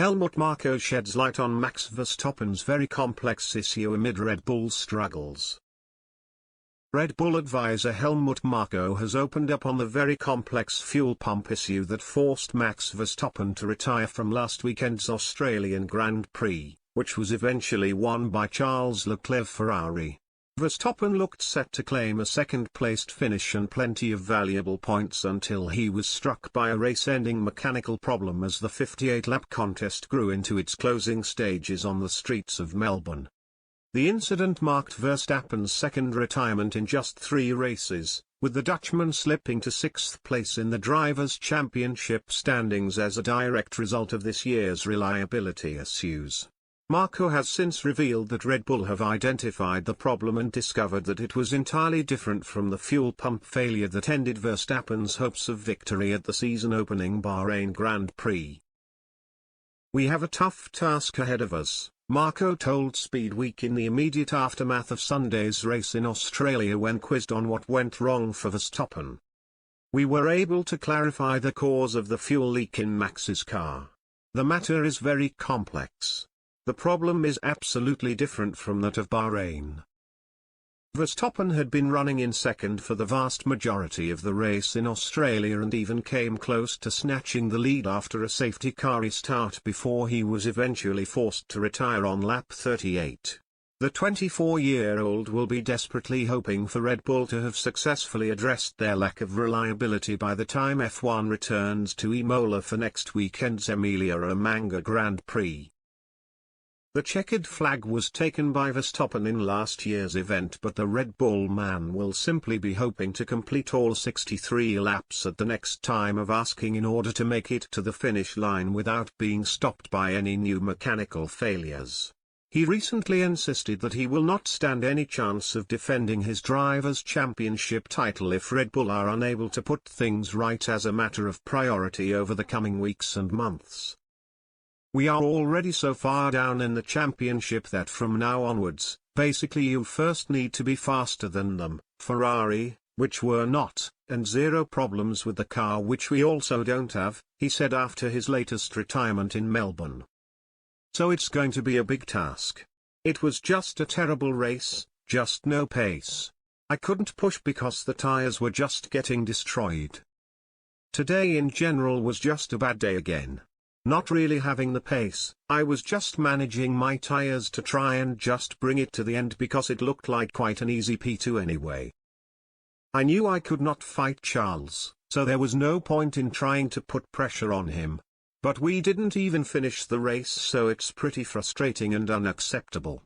Helmut Marko sheds light on Max Verstappen's very complex issue amid Red Bull's struggles. Red Bull advisor Helmut Marko has opened up on the very complex fuel pump issue that forced Max Verstappen to retire from last weekend's Australian Grand Prix, which was eventually won by Charles Leclerc's Ferrari. Verstappen looked set to claim a second-placed finish and plenty of valuable points until he was struck by a race-ending mechanical problem as the 58-lap contest grew into its closing stages on the streets of Melbourne. The incident marked Verstappen's second retirement in just 3 races, with the Dutchman slipping to 6th place in the Drivers' Championship standings as a direct result of this year's reliability issues. Marko has since revealed that Red Bull have identified the problem and discovered that it was entirely different from the fuel pump failure that ended Verstappen's hopes of victory at the season-opening Bahrain Grand Prix. "We have a tough task ahead of us," Marko told Speed Week in the immediate aftermath of Sunday's race in Australia when quizzed on what went wrong for Verstappen. "We were able to clarify the cause of the fuel leak in Max's car. The matter is very complex. The problem is absolutely different from that of Bahrain." Verstappen had been running in second for the vast majority of the race in Australia and even came close to snatching the lead after a safety car restart before he was eventually forced to retire on lap 38. The 24-year-old will be desperately hoping for Red Bull to have successfully addressed their lack of reliability by the time F1 returns to Imola for next weekend's Emilia-Romagna Grand Prix. The checkered flag was taken by Verstappen in last year's event, but the Red Bull man will simply be hoping to complete all 63 laps at the next time of asking in order to make it to the finish line without being stopped by any new mechanical failures. He recently insisted that he will not stand any chance of defending his Drivers' Championship title if Red Bull are unable to put things right as a matter of priority over the coming weeks and months. "We are already so far down in the championship that from now onwards, basically you first need to be faster than them, Ferrari, which we're not, and zero problems with the car which we also don't have," he said after his latest retirement in Melbourne. "So it's going to be a big task. It was just a terrible race, just no pace. I couldn't push because the tires were just getting destroyed. Today in general was just a bad day again. Not really having the pace, I was just managing my tires to try and just bring it to the end because it looked like quite an easy P2 anyway. I knew I could not fight Charles, so there was no point in trying to put pressure on him. But we didn't even finish the race, so it's pretty frustrating and unacceptable."